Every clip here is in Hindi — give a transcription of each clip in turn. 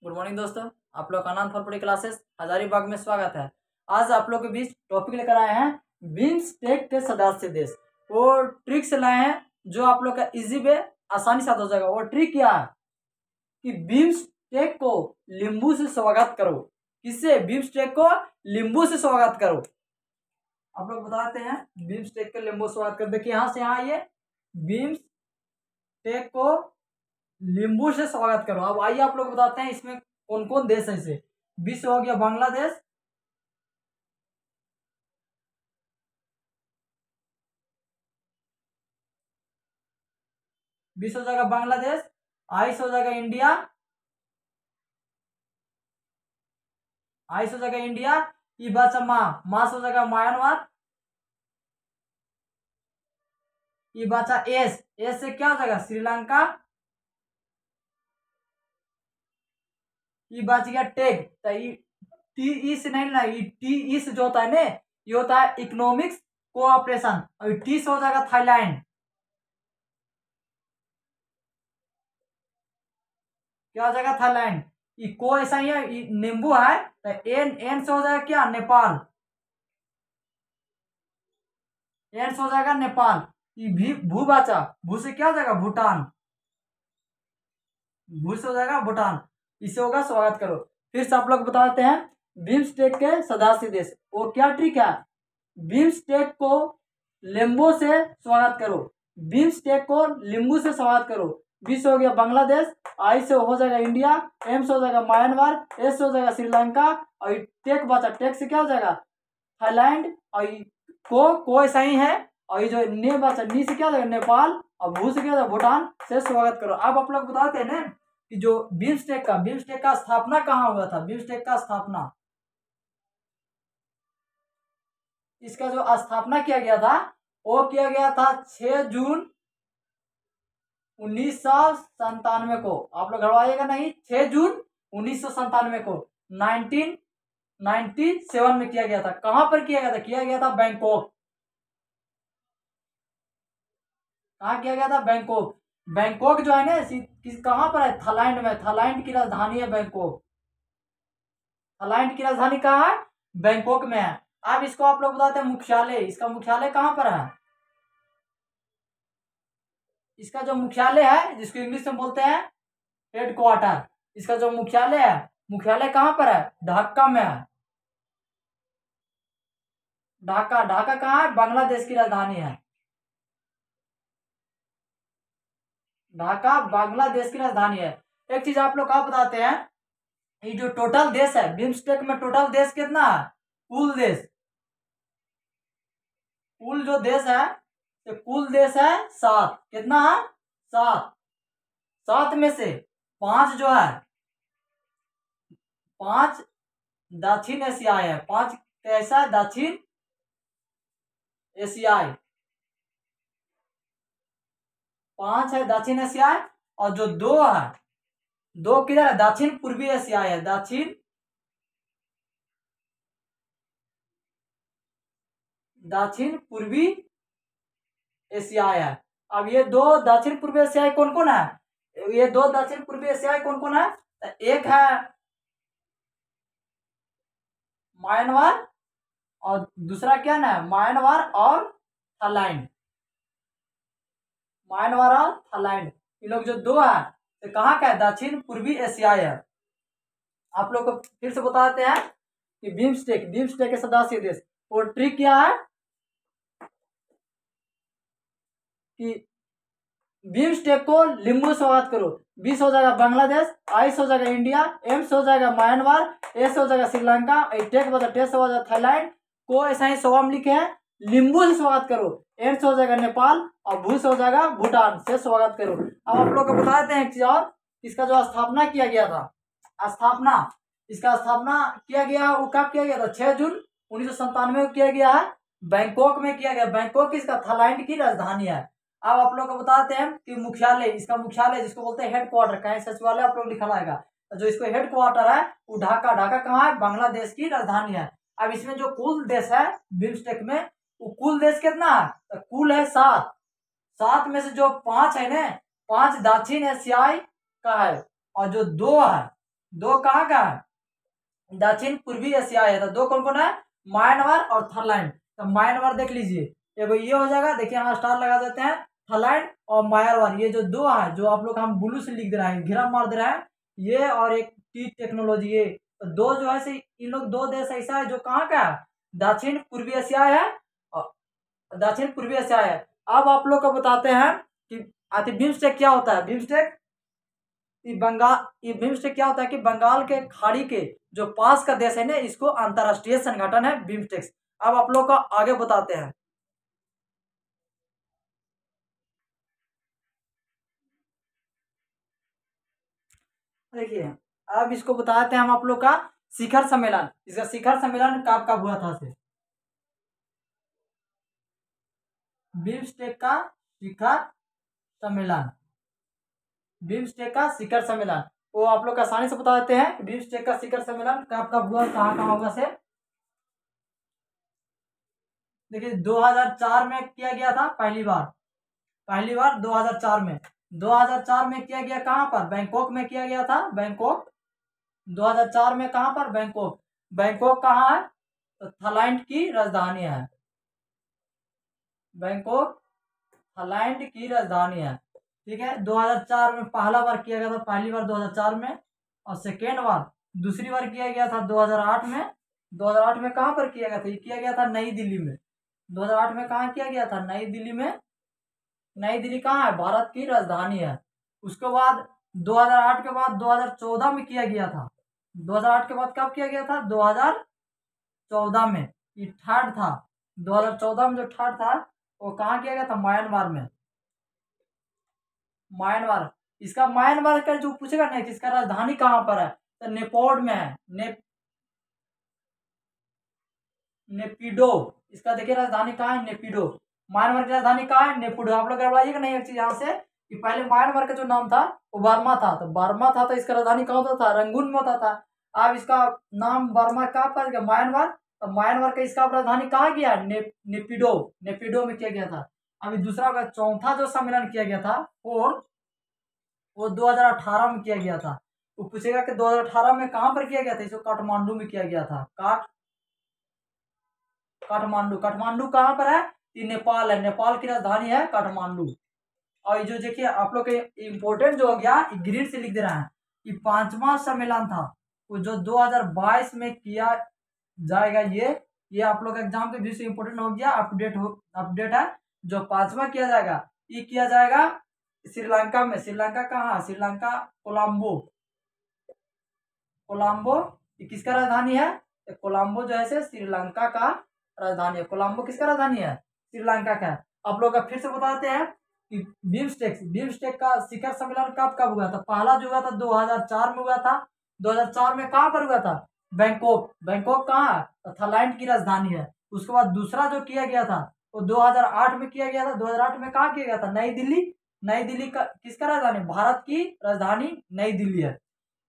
गुड मॉर्निंग दोस्तों, आप लोग का आनंद फॉर पढ़ी क्लासेस हजारीबाग में स्वागत है। आज आप लोग के बीच टॉपिक लेकर आए हैं बिम्स्टेक के सदस्य देश। वो ट्रिक से लाए हैं जो आप लोग का इजी वे आसानी से हो जाएगा। वो ट्रिक क्या है कि बिम्स्टेक को नींबू से स्वागत करो। किससे? बिम्स्टेक को नींबू से स्वागत करो। आप लोग बताते हैं बिम्स्टेक के नींबू स्वागत कर। देखिए यहाँ से यहाँ ये बिम्स्टेक को नींबू से स्वागत करो। अब आइए आप लोग बताते हैं इसमें कौन कौन देश है। इसे विश्व हो गया बांग्लादेश, विश्व हो जाएगा बांग्लादेश, आइस हो जाएगा इंडिया, आइस हो जाएगा इंडिया, ई बचा मास हो जाएगा म्यांमार, ई बचा एस, एस से क्या हो जाएगा श्रीलंका, ई बच गया टेग। तो टी ई से नहीं ना, टी ई से जो होता है ना ये होता है इकोनॉमिक्स कोऑपरेशन, और टी से हो जाएगा थाईलैंड। क्या हो जाएगा थाईलैंड। ये को ऐसा ही है, नींबू है तो एन, एन से हो जाएगा क्या नेपाल, एन से हो जाएगा नेपाल। ये भी भू बचा, भू से क्या हो जाएगा भूटान, भू से हो जाएगा भूटान। इसे होगा स्वागत करो। फिर से आप लोग बताते हैं बिम्स्टेक के सदस्य देश। वो क्या ट्रिक है? बिम्स्टेक को नींबू से स्वागत करो, बिम्स्टेक को नींबू से स्वागत करो। बी से हो गया बांग्लादेश, आई से हो जाएगा इंडिया, एम से हो जाएगा म्यांमार, एस से हो जाएगा श्रीलंका, और टेक बचा, टेक से क्या हो जाएगा थाईलैंड, और को ऐसा ही है, और ये जो ने बचा नी से क्या हो जाएगा नेपाल, और भू से क्या हो जाएगा भूटान से स्वागत करो। अब आप लोग बताते हैं ना कि जो बिम्स्टेक का स्थापना कहाँ हुआ था। बिम्स्टेक का स्थापना, इसका जो स्थापना किया गया था वो किया गया था 6 जून 1997 को। आप लोग घबराइएगा नहीं, 6 जून 1997 को 1997 में किया गया था। कहां पर किया गया था? किया गया था बैंकॉक। कहाँ किया गया था? बैंकॉक। बैंकॉक जो है ना कहां पर है? थाईलैंड में। थाईलैंड की राजधानी है बैंकॉक। थाईलैंड की राजधानी कहाँ है? बैंकॉक में है। अब इसको आप लोग बताते हैं मुख्यालय, इसका मुख्यालय कहां पर है? इसका जो मुख्यालय है जिसको इंग्लिश में बोलते हैं हेडक्वार्टर, इसका जो मुख्यालय है, मुख्यालय कहां पर है? ढाका में है। ढाका, ढाका कहाँ है? बांग्लादेश की राजधानी है। ढाका बांग्लादेश की राजधानी है। एक चीज आप लोग आप बताते हैं, ये जो टोटल देश है बिम्स्टेक में, टोटल देश कितना है? कुल देश, कुल जो देश है तो कुल देश है 7। कितना है? 7। 7 में से 5 जो है, 5 दक्षिण एशियाई है। 5 कैसा है? दक्षिण एशियाई। 5 है दक्षिण एशियाई, और जो 2 है, 2 किधर है? दक्षिण पूर्वी एशियाई है। दक्षिण पूर्वी एशियाई है। अब ये 2 दक्षिण पूर्वी एशियाई कौन कौन है? ये 2 दक्षिण पूर्वी एशियाई कौन कौन है? एक है म्यांमार, और दूसरा क्या ना है? म्यांमार और थाईलैंड। म्यांमार और थाईलैंड, ये लोग जो 2 है तो कहाँ का है? दक्षिण पूर्वी एशियाई है। आप लोग को फिर से बताते हैं कि बिम्स्टेक के सदस्य देश। और ट्रिक क्या है कि बिम्स्टेक को नींबू स्वागत करो। बी से हो जाएगा बांग्लादेश, आई से हो जाएगा इंडिया, एम से हो जाएगा म्यांमार, ए से हो जाएगा श्रीलंका, टेक बचा टे से हो जाएगा थाईलैंड, को ऐसा ही स्वाम लिखे हैं नींबू से स्वागत करो। एन से हो जाएगा नेपाल, और भू से हो जाएगा भूटान से स्वागत करो। अब आप लोग को बताते हैं एक चीज और, इसका जो स्थापना किया गया था, इसका स्थापना किया गया वो कब किया गया था? 6 जून 1997 में किया गया है, बैंकॉक में किया गया। बैंकॉक इसका थाईलैंड की राजधानी है। अब आप लोग को बताते हैं कि मुख्यालय, इसका मुख्यालय जिसको बोलते हैं हेडक्वार्टर, कहीं सचिवालय आप लोग लिखा रहेगा, तो जो इसको हेडक्वार्टर है वो ढाका। ढाका कहाँ है? बांग्लादेश की राजधानी है। अब इसमें जो कुल देश है बिम्स्टेक में, वो कुल देश कितना है? तो कुल है 7। 7 में से जो 5 है ना, 5 दक्षिण एशियाई का है, और जो 2 है दो कहाँ का है, दक्षिण पूर्वी एशिया है। तो दो कौन कौन है, म्यांमार और थाईलैंड। तो म्यांमार देख लीजिए, एगो ये हो जाएगा, देखिए यहाँ स्टार लगा देते हैं, थाईलैंड और म्यांमार, ये जो दो है, जो आप लोग हम ब्लू से लिख दे रहे हैं, घेरा मार दे रहे हैं, ये और एक टी टेक्नोलॉजी, ये तो दो जो है इन लोग दो देश ऐसा है जो कहाँ का है, दक्षिण पूर्वी एशिया है, और दक्षिण पूर्वी एशिया है। अब आप लोग को बताते हैं कि आखिर बिम्स्टेक क्या होता है। बिम्स्टेक ये बिम्स्टेक क्या होता है कि बंगाल के खाड़ी के जो पास का देश है ना, इसको अंतरराष्ट्रीय संगठन है बिम्स्टेक। अब आप लोग को आगे बताते हैं, देखिए अब इसको बताते हैं हम आप लोग का शिखर सम्मेलन। इसका शिखर सम्मेलन कब कब हुआ था से, बिम्स्टेक का शिखर सम्मेलन, बिम्स्टेक का शिखर सम्मेलन वो आप लोग आसानी से बता देते हैं। बिम्स्टेक का शिखर सम्मेलन कब कब हुआ, कहाँ कहाँ होगा से, देखिए 2004 में किया गया था पहली बार 2004 में, 2004 में किया गया कहाँ पर, बैंकॉक में किया गया था, बैंकॉक 2004 में, कहाँ पर, बैंकॉक। बैंकॉक कहाँ है, तो थाईलैंड की राजधानी है, बैंकॉक थाईलैंड की राजधानी है। ठीक है, 2004 में पहला बार किया गया था, पहली बार 2004 में, और सेकेंड बार दूसरी बार किया गया था 2008 में। 2008 में कहाँ पर किया गया था, ये किया गया था नई दिल्ली में। 2008 में कहाँ किया गया था, नई दिल्ली में। नई दिल्ली कहाँ है, भारत की राजधानी है। उसके बाद 2008 के बाद 2014 में किया गया था। 2008 के बाद कब किया गया था, 2014 में, ये थर्ड था। 2014 में जो थर्ड था वो कहाँ किया गया था, म्यांमार में, म्यांमार। इसका म्यांमार का जो पूछेगा ना कि इसका राजधानी कहाँ पर है, तो नेपोड में है, नेपिडो। इसका देखिए राजधानी कहाँ है, नेपिडो। म्यांमार की राजधानी कहाँ है, नेपिडो। आप लोग बताइएगा नहीं एक चीज यहाँ से कि पहले म्यांमार का जो नाम था वो बर्मा था, तो बर्मा था तो इसका राजधानी कहाँ होता था, रंगून में होता था। अब इसका नाम बर्मा कहाँ पर गया, म्यांमार। तो म्यांमार का इसका राजधानी कहाँ गया, नेपिडो, नेपिडो में किया गया था। अभी दूसरा का चौथा जो सम्मेलन किया गया था वो 2018 में किया गया था। वो पूछेगा कि 2018 में कहाँ पर किया गया था, इसको काठमांडू में किया गया था। काठमांडू, काठमांडू कहाँ पर है, ये नेपाल है, नेपाल की राजधानी है काठमांडू। और ये जो देखिए आप लोग के इम्पोर्टेंट जो हो गया ग्रीन से लिख दे रहा है, ये पांचवा सम्मेलन था वो जो 2022 में किया जाएगा। ये आप लोग एग्जाम के व्यू से इम्पोर्टेंट हो गया, अपडेट है। जो पांचवा किया जाएगा ये किया जाएगा श्रीलंका में। श्रीलंका कहाँ, श्रीलंका कोलंबो, कोलंबो ये किसका राजधानी है, कोलंबो जो है श्रीलंका का राजधानी है। कोलंबो किसका राजधानी है, श्रीलंका का। आप लोग का फिर से बताते हैं कि बिम्स्टेक का शिखर सम्मेलन कब कब हुआ था। पहला जो हुआ था 2004 में हुआ था। 2004 में कहाँ पर हुआ था, बैंकॉक। बैंकॉक कहाँ है, तो थाईलैंड की राजधानी है। उसके बाद दूसरा जो किया गया था वो 2008 में किया गया था। 2008 में कहाँ किया गया था, नई दिल्ली। नई दिल्ली का किसका राजधानी, भारत की राजधानी नई दिल्ली है।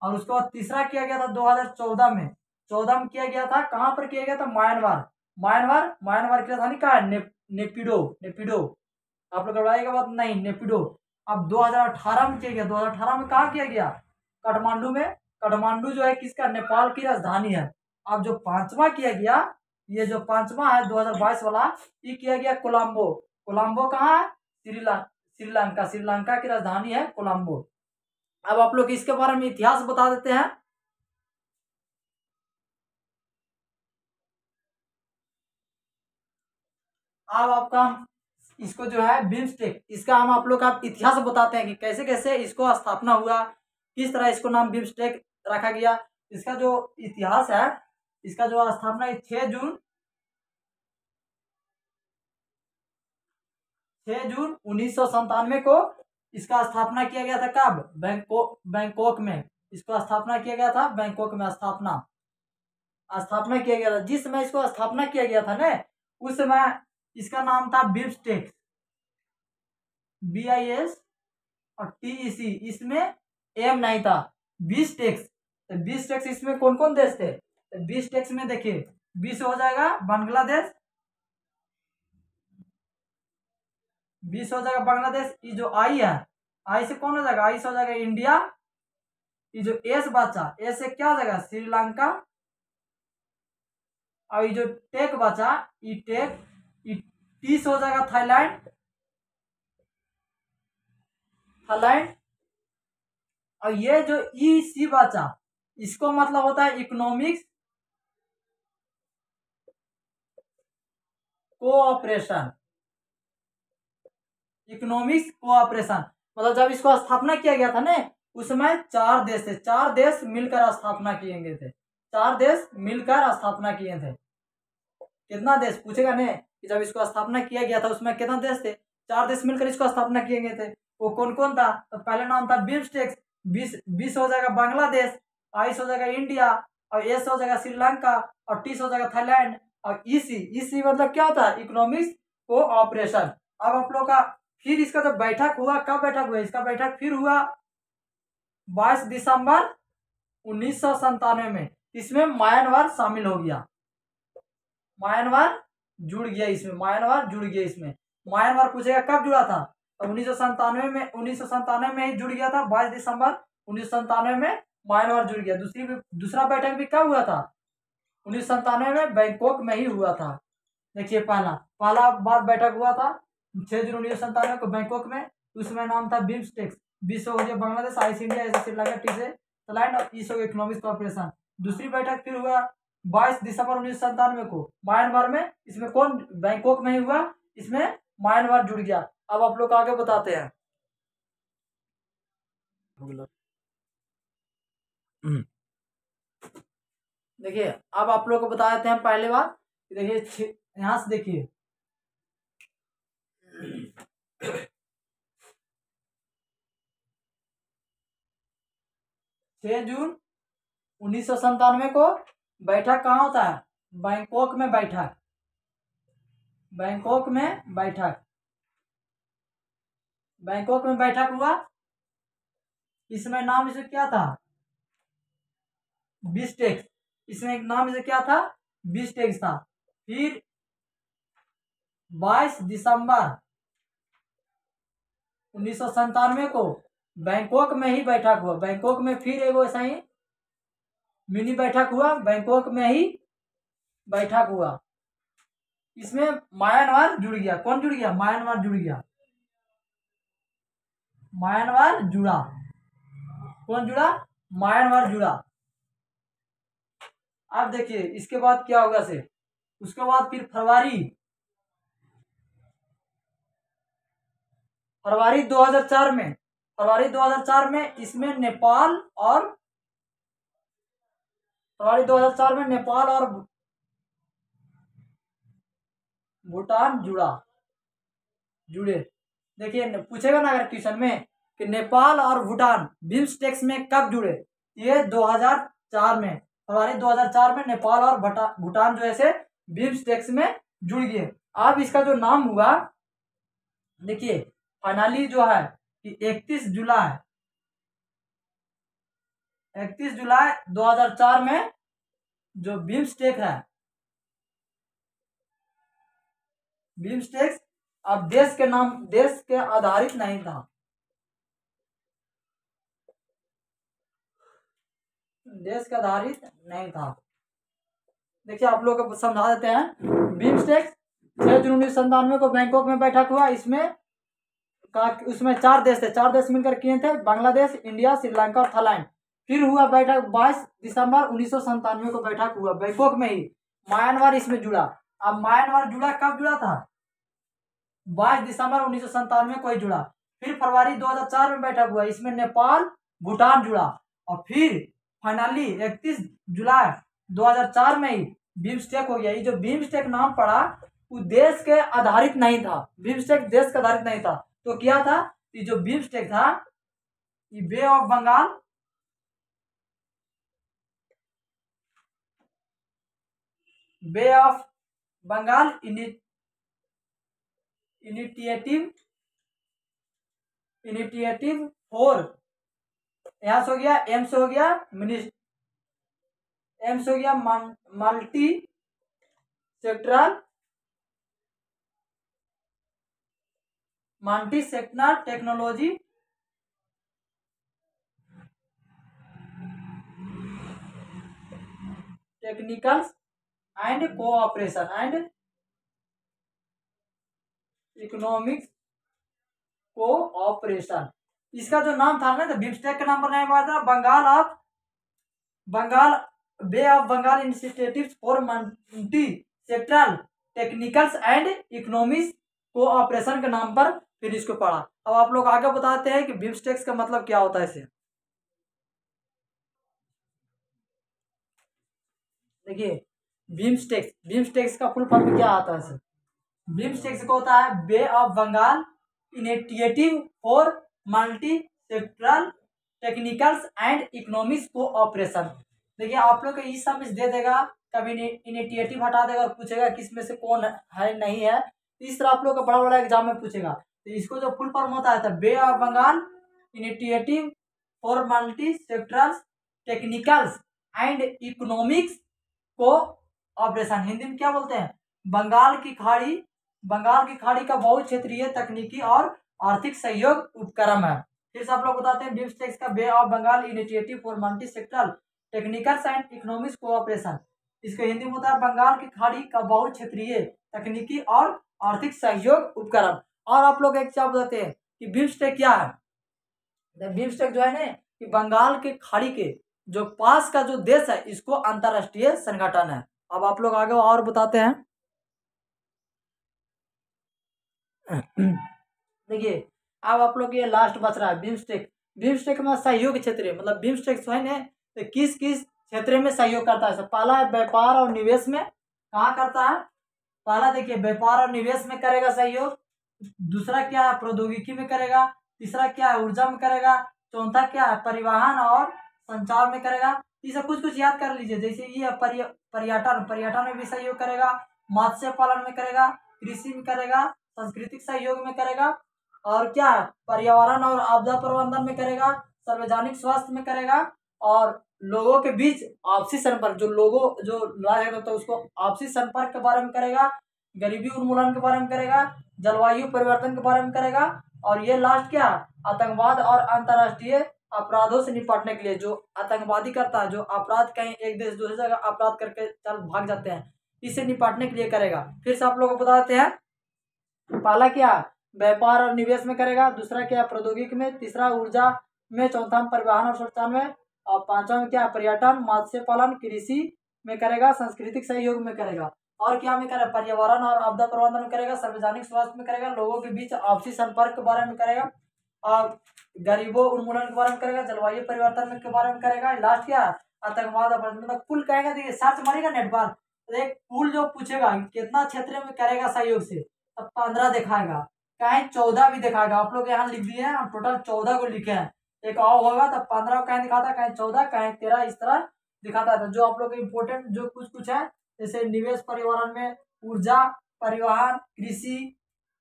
और उसके बाद तीसरा किया गया था 2014 में। 14 में किया गया था, कहाँ पर किया गया था, म्यांमार। म्यांमार की राजधानी कहाँ है, नेपिडो, नेपिडो। आप लोग घबराइएगा बात नहीं, नेपिडो। अब 2018 में किया गया, 2018 में कहाँ किया गया, काठमांडू में। काठमांडू जो है किसका, नेपाल की राजधानी है। अब जो पांचवा किया गया, ये जो पांचवा है 2022 वाला, ये किया गया कोलंबो। कोलंबो कहाँ है, श्रीलंका, श्रीलंका की राजधानी है कोलंबो। अब आप लोग इसके बारे में इतिहास बता देते हैं। अब आपका इसको जो है बिम्स्टेक, इसका हम आप लोग का इतिहास बताते हैं कि कैसे कैसे इसको स्थापना हुआ, किस तरह इसको नाम बिम्स्टेक रखा गया। इसका जो इतिहास है, इसका जो स्थापना है 6 जून 1997 को इसका स्थापना किया गया था। कब, बैंकॉक में इसको स्थापना किया गया था, बैंकॉक में स्थापना किया गया था। जिस समय इसको स्थापना किया गया था ना, उस समय इसका नाम था बिम्स्टेक, BIS और TEC, इसमें एम नहीं था, बिस्टेक्स। तो बिस्टेक्स इसमें कौन कौन देश थे, तो बिस्टेक्स में देखिए 20 हो जाएगा बांग्लादेश, 20 हो जाएगा बांग्लादेश। ये जो आई है, आई से कौन हो जाएगा, आई से हो जाएगा इंडिया, ये जो एस बचा, एस से क्या हो जाएगा श्रीलंका, और ये जो टेक बचा ये टेक, ये टी से हो जाएगा थाईलैंड, थाईलैंड। और ये जो ई सी बचा इसको मतलब होता है इकोनॉमिक्स कोऑपरेशन, इकोनॉमिक्स कोऑपरेशन। मतलब जब इसको स्थापना किया गया था ना उसमें 4 देश थे, 4 देश मिलकर स्थापना किए गए थे, 4 देश मिलकर स्थापना किए थे। कितना देश पूछेगा ने कि जब इसको स्थापना किया गया था उसमें कितना देश थे, 4 देश मिलकर इसको स्थापना किए गए थे। वो कौन कौन था, तो पहला नाम था बिम्स्टेक्स, 20 हो जाएगा बांग्लादेश, 22 हो जाएगा इंडिया, और एस हो जाएगा श्रीलंका, और 30 हो जाएगा थाईलैंड, और ईसी मतलब क्या होता है इकोनॉमिक्स कोऑपरेशन। अब आप लोग का फिर इसका जब बैठक हुआ, कब बैठक हुआ, इसका बैठक फिर हुआ 22 दिसंबर 1997 में। इसमें म्यांमार शामिल हो गया, म्यांमार जुड़ गया इसमें, म्यांमार जुड़ गया इसमें। म्यांमार पूछेगा कब जुड़ा था, तो 1997 में ही जुड़ गया था, 22 दिसंबर 1997 में म्यांमार जुड़ गया। दूसरा बैठक भी कब हुआ था, 1997 में बैंकॉक में ही हुआ था। देखिए पहला बार बैठक हुआ था 6 जून 1997 को बैंकॉक में, उसमें नाम था बिम्स्टेक्स, 20 हो गया बांग्लादेश, 22 इंडिया, ऐसे श्रीलंका, 30 थाईलैंड, और 30 हो गया इकोनॉमिक कोऑपरेशन। दूसरी बैठक फिर हुआ 22 दिसंबर 1997 को म्यांमार में, इसमें कौन बैंकॉक में ही हुआ, इसमें म्यांमार जुड़ गया। अब आप लोग आगे बताते हैं। देखिए अब आप लोग को बता देते हैं पहले बात, देखिए यहां से देखिए 6 जून 1997 को बैठक कहाँ होता है, बैंकॉक में बैठक, बैंकॉक में बैठक, बैंकॉक में बैठक हुआ। इसमें नाम इसे क्या था, बिस्टेक्स, इसमें एक नाम इसे क्या था, बिस्टेक्स था। फिर 22 दिसंबर 1997 को बैंकॉक में ही बैठक हुआ, बैंकॉक में फिर एक ऐसा ही मिनी बैठक हुआ, बैंकॉक में ही बैठक हुआ। इसमें म्यांमार जुड़ गया, कौन जुड़ गया, म्यांमार जुड़ गया, म्यांमार जुड़ा, कौन जुड़ा, म्यांमार जुड़ा। अब देखिए इसके बाद क्या होगा से, उसके बाद फिर फरवरी 2004 में, फरवरी 2004 में इसमें नेपाल और, फरवरी 2004 में नेपाल और भूटान जुड़े। देखिए पूछेगा ना अगर क्वेश्चन में कि नेपाल और भूटान बिम्स्टेक्स में कब जुड़े, ये 2004 में, फरवरी 2004 में नेपाल और भूटान जो है बिम्स्टेक्स में जुड़ गए। अब इसका जो नाम हुआ देखिए फाइनली जो है कि 31 जुलाई 2004 में जो बिम्स्टेक है, बिम्स्टेक्स अब देश के नाम, देश के आधारित नहीं था, देश के आधारित नहीं था। देखिए आप लोग को समझा देते हैं। बिम्स्टेक्स 6 जून 1997 को बैंकॉक में बैठक हुआ, इसमें उसमें 4 देश थे, 4 देश मिलकर किए थे, बांग्लादेश, इंडिया, श्रीलंका और थाईलैंड। फिर हुआ बैठक 22 दिसंबर 1997 को बैठक हुआ बैंकॉक में ही, म्यांमार इसमें जुड़ा। अब म्यांमार जुड़ा कब जुड़ा था, 22 दिसंबर 1997 को ही जुड़ा। फिर फरवरी 2004 में बैठक हुआ, इसमें नेपाल भूटान जुड़ा, और फिर फाइनली 31 जुलाई 2004 में ही बिम्स्टेक हो गया। ये जो बिम्स्टेक नाम पड़ा वो देश के आधारित नहीं था, बिम्स्टेक देश के आधारित नहीं था, तो क्या था, ये जो बिम्स्टेक था ये bay of Bengal, bay of Bengal initiative 4, यहां से हो गया, एम से हो गया एम से हो गया multi sectoral technology technicals and cooperation and economics cooperation. इसका जो नाम था ना, तो बिम्स्टेक का नाम पर नहीं हुआ था, Bengal bay of Bengal institute for multi sectoral technicals and economics cooperation के नाम पर फिर इसको पढ़ा। अब आप लोग आगे बताते हैं कि बिम्स्टेक्स का मतलब क्या होता है। इसे देखिए, बिम्स्टेक्स का फुल फॉर्म क्या आता है। इसे बिम्स्टेक्स को होता है bay of Bengal initiative for multi sectoral technicals and economics cooperation. देखिए, आप लोग को इस सब में दे देगा, कभी इनिशिएटिव हटा देगा और पूछेगा किस में से कौन है नहीं है। इस तरह आप लोग का बड़ा बड़ा एग्जाम में पूछेगा। तो इसको जो फुल फॉर्म होता है bay of Bengal initiative for multi sectoral technicals and economics cooperation. Hindi में क्या बोलते हैं, बंगाल की खाड़ी का बहु क्षेत्रीय तकनीकी और आर्थिक सहयोग उपक्रम है। फिर से आप लोग बताते हैं बिम्स्टेक्स का bay of Bengal initiative for multi sectoral technicals and economics cooperation. इसको हिंदी में होता है बंगाल की खाड़ी का बहु क्षेत्रीय तकनीकी और आर्थिक सहयोग उपक्रम। और आप लोग एक चीज बताते हैं कि बिम्स्टेक क्या है। बिम्स्टेक जो है ना, कि बंगाल के खाड़ी के जो पास का जो देश है, इसको अंतरराष्ट्रीय संगठन है। अब आप लोग आगे और बताते हैं। देखिए, अब आप लोग ये लास्ट बच रहा है बिम्स्टेक में सहयोग क्षेत्र, मतलब बिम्स्टेक है ना, तो किस किस क्षेत्र में सहयोग करता है। पहला है व्यापार और निवेश में, कहाँ करता है। पहला देखिए, व्यापार और निवेश में करेगा सहयोग। दूसरा क्या है, प्रौद्योगिकी में करेगा। तीसरा क्या है, ऊर्जा में करेगा। चौथा क्या है, परिवहन और संचार में करेगा। ये सब कुछ याद कर लीजिए। जैसे ये पर्यटन में भी सहयोग करेगा, मत्स्य पालन में करेगा, कृषि में करेगा, सांस्कृतिक सहयोग में करेगा, और क्या है, पर्यावरण और आपदा प्रबंधन में करेगा, सार्वजनिक स्वास्थ्य में करेगा, और लोगों के बीच आपसी संपर्क, जो लाया जाता है उसको आपसी संपर्क के बारे में करेगा, गरीबी उन्मूलन के बारे में करेगा, जलवायु परिवर्तन के बारे में करेगा, और ये लास्ट क्या, आतंकवाद और अंतर्राष्ट्रीय अपराधों से निपटने के लिए, जो आतंकवादी करता है, जो अपराध कहीं एक देश दूसरी जगह अपराध करके चल भाग जाते हैं, इससे निपटने के लिए करेगा। फिर से आप लोगों को बताते हैं, पहला क्या, व्यापार और निवेश में करेगा। दूसरा क्या, प्रौद्योगिकी में। तीसरा ऊर्जा में। चौथा परिवहन और संचार में। और पांचवा में क्या, पर्यटन, मत्स्य पालन, कृषि में करेगा, सांस्कृतिक सहयोग में करेगा, और क्या में करेगा, पर्यावरण और आपदा प्रबंधन में करेगा, सार्वजनिक स्वास्थ्य में करेगा, लोगों के बीच आपसी संपर्क के बारे में करेगा, और गरीबों उन्मूलन के बारे में करेगा, जलवायु परिवर्तन के बारे में करेगा। लास्ट क्या, आतंकवाद अपराध। मतलब कुल कहेगा, देखिए सर्च मारेगा नेट पर, एक कुल जो पूछेगा कितना क्षेत्र में करेगा सहयोग से, तब 15 दिखाएगा, कहीं 14 भी दिखाएगा। आप लोग यहाँ लिख दिए हैं, हम टोटल 14 को लिखे हैं। एक और होगा तब 15 कहीं दिखाता है, कहीं 14, कहीं 13, इस तरह दिखाता है। तो जो आप लोग इम्पोर्टेंट जो कुछ है, जैसे निवेश, पर्यावरण में, ऊर्जा, परिवहन, कृषि,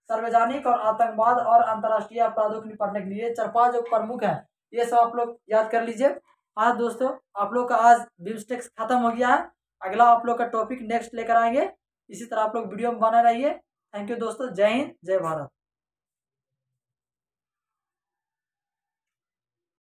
सार्वजनिक और आतंकवाद और अंतर्राष्ट्रीय अपराधों के निपटने के लिए 4-5 जो प्रमुख है, ये सब आप लोग याद कर लीजिए। हाँ दोस्तों, आप लोग का आज बिम्स्टेक खत्म हो गया है। अगला आप लोग का टॉपिक नेक्स्ट लेकर आएंगे। इसी तरह आप लोग वीडियो में बने रहिए। थैंक यू दोस्तों, जय हिंद, जय भारत।